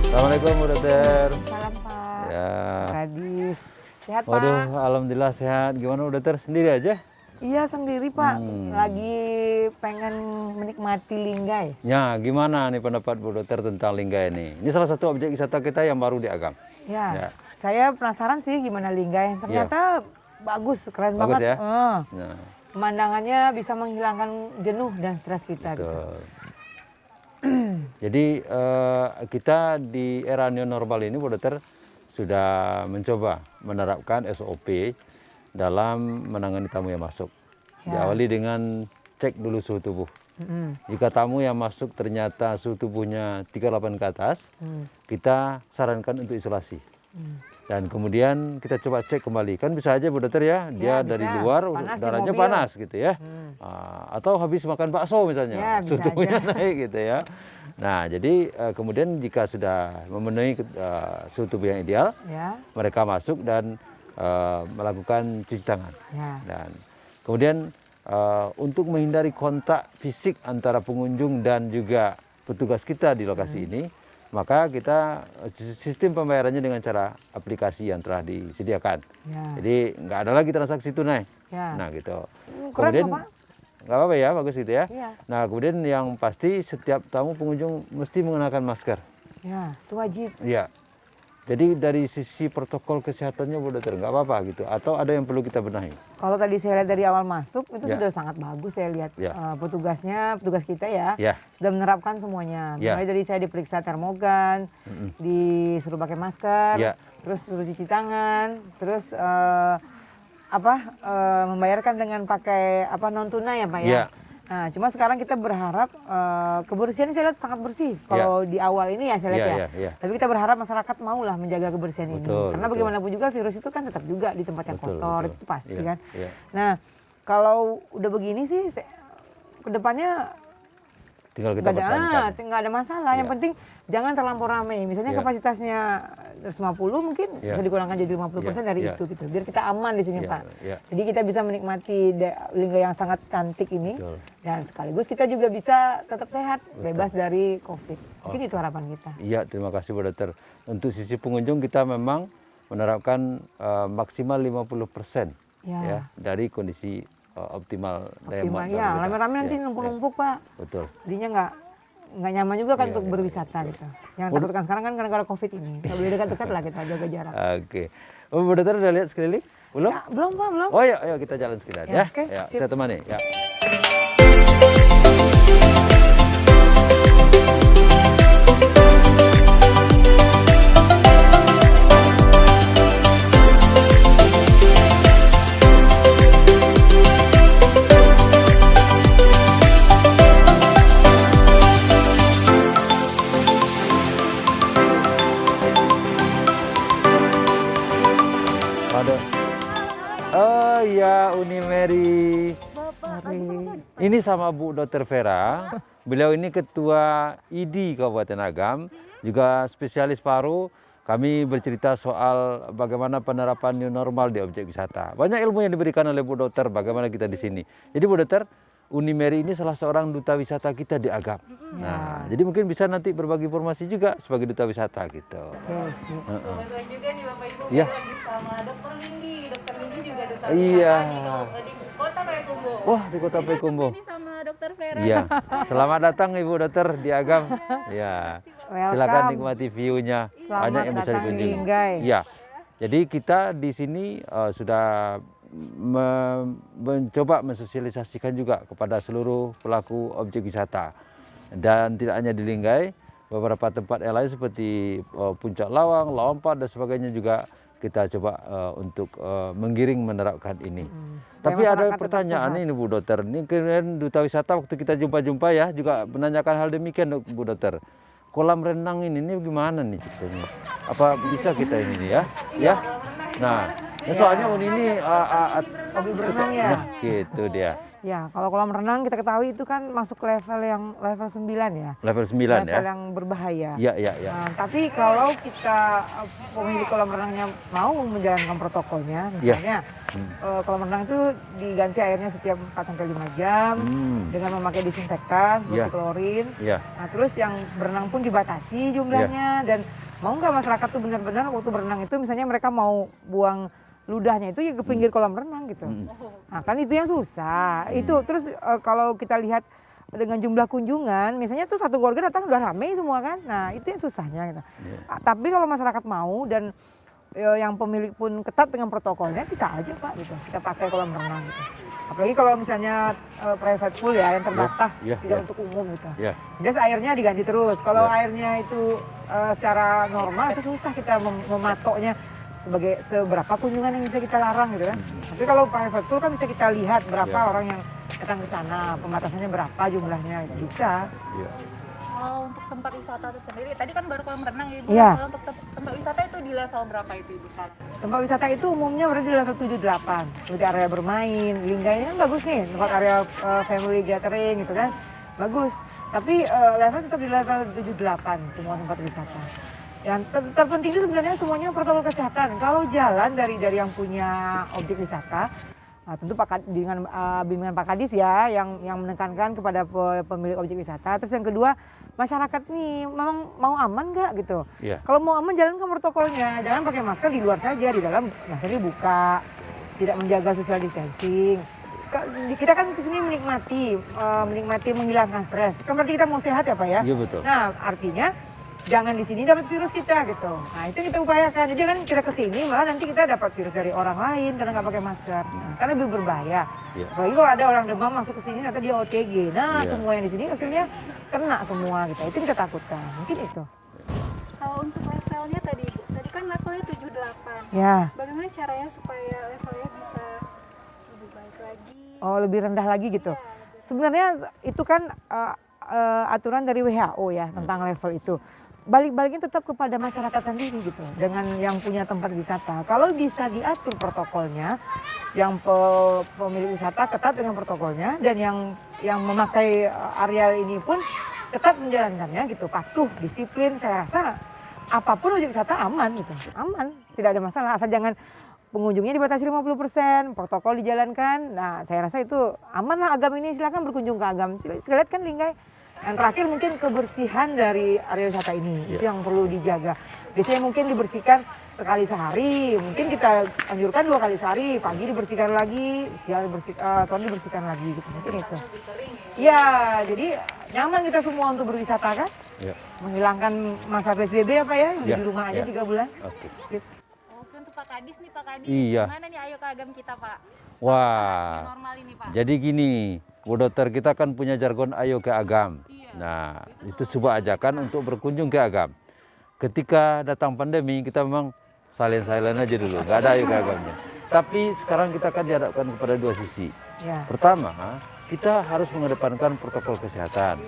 Assalamualaikum Bu Dokter. Salam Pak. Ya. Gadis. Sehat Waduh, Pak? alhamdulillah sehat. Gimana Bu Dokter? Sendiri aja? Iya sendiri Pak. Lagi pengen menikmati Linggai. Ya, gimana nih pendapat Bu Dokter tentang Linggai ini? Ini salah satu objek wisata kita yang baru di Agam. Ya. Ya. Saya penasaran sih gimana Linggai. Ternyata bagus, keren Bagus banget. ya? Nah, Pemandangannya bisa menghilangkan jenuh dan stres kita. Gitu. betul. Jadi kita di era new normal ini Bu Dokter sudah mencoba menerapkan SOP dalam menangani tamu yang masuk. Ya. Diawali dengan cek dulu suhu tubuh. Jika tamu yang masuk ternyata suhu tubuhnya 38 ke atas, kita sarankan untuk isolasi. Dan kemudian kita coba cek kembali. Kan bisa aja Bu Dokter ya, dia bisa. dari luar Panas di udaranya mobil. panas gitu ya. Atau habis makan bakso misalnya, Ya, bisa suhu tubuhnya naik gitu ya. Nah, jadi kemudian jika sudah memenuhi suhu tubuh yang ideal, Ya. mereka masuk dan melakukan cuci tangan. Ya. Dan kemudian untuk menghindari kontak fisik antara pengunjung dan juga petugas kita di lokasi ini, maka kita sistem pembayarannya dengan cara aplikasi yang telah disediakan. Ya. Jadi nggak ada lagi transaksi tunai. Ya. Nah gitu. Keren Kemudian kok, Pak. nggak apa-apa ya, bagus gitu ya. Iya. Nah kemudian yang pasti setiap tamu pengunjung mesti mengenakan masker. Ya, itu wajib. Iya. Jadi dari sisi protokol kesehatannya Bu Dokter nggak apa-apa gitu. Atau ada yang perlu kita benahi? Kalau tadi saya lihat dari awal masuk itu Ya. sudah sangat bagus saya lihat. Ya. Petugas kita ya. Ya. Sudah menerapkan semuanya. Ya. Mulai dari saya diperiksa termogan, disuruh pakai masker, Ya. terus suruh cuci tangan, terus membayarkan dengan pakai non tunai ya Pak ya. Ya. Nah, cuma sekarang kita berharap kebersihan saya lihat sangat bersih. Kalau di awal ini ya saya lihat ya. Ya. Tapi kita berharap masyarakat maulah menjaga kebersihan ini. Betul, Karena betul. bagaimanapun juga virus itu kan tetap juga di tempat yang Betul, kotor, betul. itu pasti Iya, kan. iya. Nah, kalau udah begini sih kedepannya Tinggal kita pertahankan. nggak ada masalah. Yang Iya. penting jangan terlampau ramai. Misalnya Iya. kapasitasnya 150 mungkin Iya. bisa dikurangkan jadi 50% Iya, dari iya. itu gitu. Biar kita aman di sini Iya, Pak. iya. Jadi kita bisa menikmati Linggai yang sangat cantik ini. Betul. Dan sekaligus kita juga bisa tetap sehat, bebas dari COVID. Mungkin itu harapan kita. Iya, terima kasih Bu Dokter. Untuk sisi pengunjung kita memang menerapkan maksimal 50% Ya. ya dari kondisi optimal daya Optimal muat ya, kita. rame-rame nanti Ya, numpuk-numpuk Pak. betul. Jadinya nggak nyaman juga kan Iya, untuk iya, berwisata gitu. Yang takutkan sekarang kan karena COVID ini. Nggak boleh dekat-dekat lah kita jaga jarak. Oke. Bu Dokter udah lihat sekeliling? Belum? Ya, belum Pak, belum. Oh ya, ayo kita jalan sekitar Ya, ya. oke, Ya, sip. saya temani ya. Waduh. Oh ya, Uni Mary. Ini sama Bu Dr. Vera. Beliau ini ketua ID Kabupaten Agam, juga spesialis paru. Kami bercerita soal bagaimana penerapan new normal di objek wisata. Banyak ilmu yang diberikan oleh Bu Dokter bagaimana kita di sini. Jadi Bu Dokter, Uni Mary ini salah seorang duta wisata kita di Agam. Nah, jadi mungkin bisa nanti berbagi informasi juga sebagai duta wisata gitu. Kebetulan juga nih Bapak Ibu Iya. lagi sama Dokter Lindi. Dokter Lindi juga duta Iya. wisata di kota Payakumbuh. Wah, di Kota Payakumbuh. Ini sama Dokter Vera. Iya. Selamat datang Ibu Dokter di Agam. Ya. Silakan Welcome. nikmati view-nya. Selamat Banyak yang bisa datang di dikunjungi. Linggai. Iya. Jadi kita di sini sudah mencoba mensosialisasikan juga kepada seluruh pelaku objek wisata. Dan tidak hanya di Linggai, beberapa tempat yang lain seperti Puncak Lawang, Lawampat dan sebagainya juga kita coba untuk menggiring menerapkan ini. Tapi Supaya ada masyarakat tetap pertanyaan sehat. ini Bu Dokter, ini kemarin Duta Wisata waktu kita jumpa-jumpa ya juga menanyakan hal demikian Bu Dokter. Kolam renang ini gimana nih ceritanya? Apa bisa kita ini ya? Ya. Nah, soalnya ini Hobi berenang ya? Nah, gitu dia. Ya, kalau kolam renang kita ketahui itu kan masuk level yang level 9 ya. Level 9 Level ya. yang berbahaya. Iya, iya, iya. Nah, tapi kalau kita pemilik kolam renangnya mau menjalankan protokolnya, misalnya kolam renang itu diganti airnya setiap 4 sampai 5 jam dengan memakai disinfektan seperti Iya. klorin. Iya. Nah, terus yang berenang pun dibatasi jumlahnya dan mau nggak masyarakat tuh benar-benar waktu berenang itu misalnya mereka mau buang ludahnya itu ya ke pinggir kolam renang gitu. Nah, kan itu yang susah. Itu terus kalau kita lihat dengan jumlah kunjungan, misalnya tuh satu keluarga datang udah ramai semua kan. Nah, itu yang susahnya gitu. Tapi kalau masyarakat mau dan yang pemilik pun ketat dengan protokolnya bisa aja Pak gitu. Kita pakai kolam renang gitu. Apalagi kalau misalnya private pool ya yang terbatas tidak untuk umum gitu. Jadi airnya diganti terus. Kalau airnya itu secara normal itu susah kita mematoknya sebagai seberapa kunjungan yang bisa kita larang gitu kan. Tapi kalau private pool kan bisa kita lihat berapa orang yang datang ke sana, pembatasannya berapa jumlahnya bisa. Kalau untuk tempat wisata itu sendiri, tadi kan baru kolam renang ya Ibu. Iya. Kalau untuk tempat wisata itu di level berapa itu Ibu sekarang? Tempat wisata itu umumnya berada di level 7-8. Seperti area bermain, Lingga ini kan bagus nih, tempat area family gathering gitu kan. Bagus. Tapi level tetap di level 7-8 semua tempat wisata. Yang terpenting itu sebenarnya semuanya protokol kesehatan. Kalau jalan dari yang punya objek wisata, nah, tentu dengan bimbingan Pak Kadis ya yang menekankan kepada pemilik objek wisata. Terus yang kedua, masyarakat nih memang mau aman nggak gitu. Kalau mau aman jalankan protokolnya, jangan pakai masker di luar saja, di dalam maskernya buka, tidak menjaga social distancing. Kita kan kesini menikmati menghilangkan stres. Kan berarti kita mau sehat ya Pak ya. Iya betul. Nah artinya jangan di sini dapat virus kita gitu. Nah itu kita upayakan. Jadi kan kita kesini malah nanti kita dapat virus dari orang lain karena nggak pakai masker. Nah, karena lebih berbahaya. Apalagi kalau ada orang demam masuk ke sini ternyata dia OTG. Nah semua yang di sini akhirnya kena semua gitu. Itu kita takutkan. Mungkin itu. Kalau untuk levelnya tadi Ibu, tadi kan levelnya 7-8. Ya. Bagaimana caranya supaya levelnya bisa lebih baik lagi? Oh lebih rendah lagi gitu. Sebenarnya itu kan aturan dari WHO ya tentang level itu. Balik-baliknya tetap kepada masyarakat sendiri gitu dengan yang punya tempat wisata. Kalau bisa diatur protokolnya, yang pemilik wisata ketat dengan protokolnya dan yang memakai areal ini pun ketat menjalankannya gitu, patuh, disiplin. Saya rasa apapun objek wisata aman gitu, aman, tidak ada masalah. Asal jangan pengunjungnya dibatasi 50%, protokol dijalankan. Nah, saya rasa itu aman lah Agam ini. Silakan berkunjung ke Agam. Kita lihat kan Linggai. Yang terakhir mungkin kebersihan dari area wisata ini, itu yang perlu dijaga. Biasanya mungkin dibersihkan sekali sehari, mungkin kita anjurkan 2 kali sehari, pagi dibersihkan lagi, siang sore dibersihkan lagi, gitu. Mungkin itu. Ya, jadi nyaman kita semua untuk berwisata kan? Menghilangkan masa PSBB apa ya, di rumah aja 3 bulan. Oke, untuk Pak Kadis nih Pak Kadis, Iya. gimana nih ayo ke Agam kita Pak? Wah, Normal ini Pak. jadi gini, Bu Dokter kita kan punya jargon ayo ke Agam. Nah, itu sebuah ajakan untuk berkunjung ke Agam. Ketika datang pandemi kita memang silent aja dulu, nggak ada ayo ke Agamnya. Tapi sekarang kita akan dihadapkan kepada 2 sisi. Pertama, kita harus mengedepankan protokol kesehatan.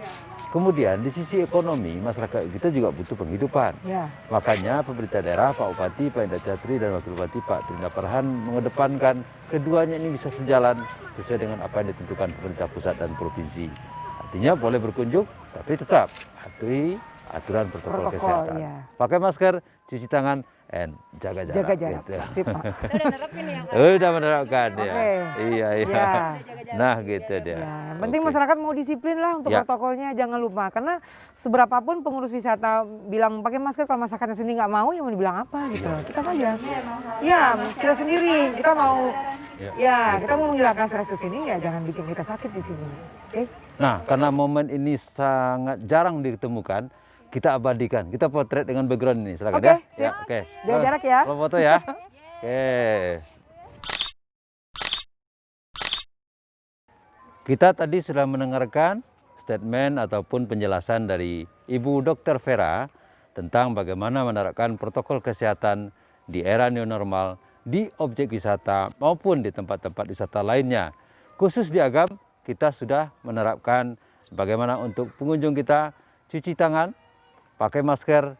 Kemudian di sisi ekonomi masyarakat kita juga butuh penghidupan. Makanya pemerintah daerah Pak Bupati, Pak Indra Catri dan Wakil Bupati Pak Trinda Farhan mengedepankan keduanya ini bisa sejalan sesuai dengan apa yang ditentukan pemerintah pusat dan provinsi. Artinya boleh berkunjung tapi tetap patuhi aturan protokol kesehatan. Pakai masker, cuci tangan, and jaga jarak. Jaga jarak. Gitu. Sip, Pak. Udah nerapin ya Pak? Udah menerapkan ya. Iya. Nah gitu dia. Yang penting masyarakat mau disiplin lah untuk protokolnya, jangan lupa. Karena seberapapun pengurus wisata bilang pakai masker, kalau masyarakatnya sendiri nggak mau, ya mau dibilang apa gitu. Kita aja. Ya, kita sendiri. Kita mau, kita mau menghilangkan stres ke sini, ya jangan bikin kita sakit di sini. Oke? Nah, karena momen ini sangat jarang ditemukan, kita abadikan. Kita potret dengan background ini. Silakan ya. Ya, oke. Jaga jarak ya. Kalau foto ya. Oke. Kita tadi sudah mendengarkan statement ataupun penjelasan dari Ibu Dr. Vera tentang bagaimana menerapkan protokol kesehatan di era new normal, di objek wisata maupun di tempat-tempat wisata lainnya. Khusus di Agam, kita sudah menerapkan bagaimana untuk pengunjung kita cuci tangan, pakai masker,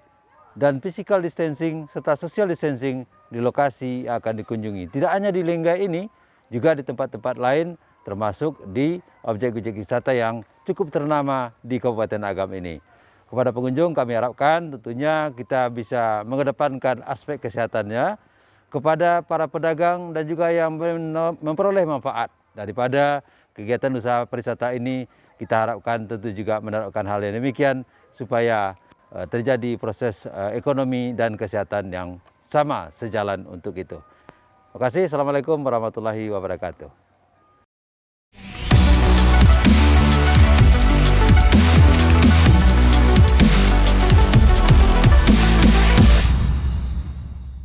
dan physical distancing serta social distancing di lokasi yang akan dikunjungi. Tidak hanya di Linggai ini, juga di tempat-tempat lain termasuk di objek-objek wisata yang cukup ternama di Kabupaten Agam ini. Kepada pengunjung kami harapkan tentunya kita bisa mengedepankan aspek kesehatannya, kepada para pedagang dan juga yang memperoleh manfaat daripada kegiatan usaha pariwisata ini, kita harapkan tentu juga menerapkan hal yang demikian supaya terjadi proses ekonomi dan kesehatan yang sama sejalan untuk itu. Terima kasih. Assalamualaikum warahmatullahi wabarakatuh.